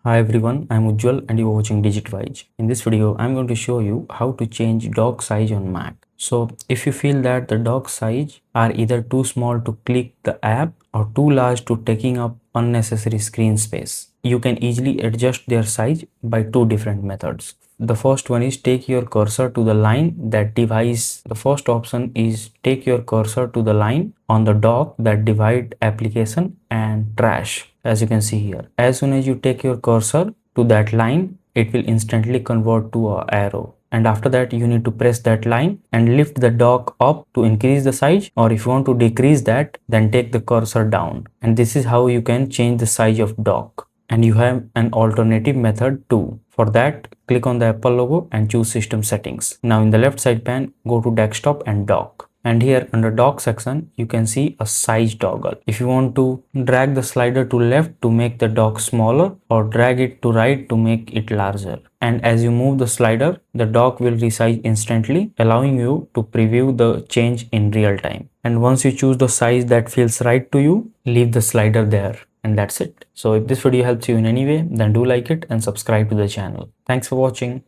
Hi everyone, I'm Ujjwal and you're watching DigitWise. In this video, I'm going to show you how to change dock size on Mac. So if you feel that the dock size are either too small to click the app or too large to taking up unnecessary screen space, you can easily adjust their size by two different methods. The first one is take your cursor to the line that divides. The first option is take your cursor to the line on the dock that divide application and trash. As you can see here, as soon as you take your cursor to that line, it will instantly convert to a arrow. And after that, you need to press that line and lift the dock up to increase the size, or if you want to decrease that, then take the cursor down. And this is how you can change the size of dock. And you have an alternative method too. For that, click on the Apple logo and choose system settings. Now in the left side pane, go to desktop and dock. And here under dock section, you can see a size toggle. If you want to drag the slider to left to make the dock smaller, or drag it to right to make it larger. And as you move the slider, the dock will resize instantly, allowing you to preview the change in real time. And once you choose the size that feels right to you, leave the slider there. And that's it. So if this video helps you in any way, then do like it and subscribe to the channel. Thanks for watching.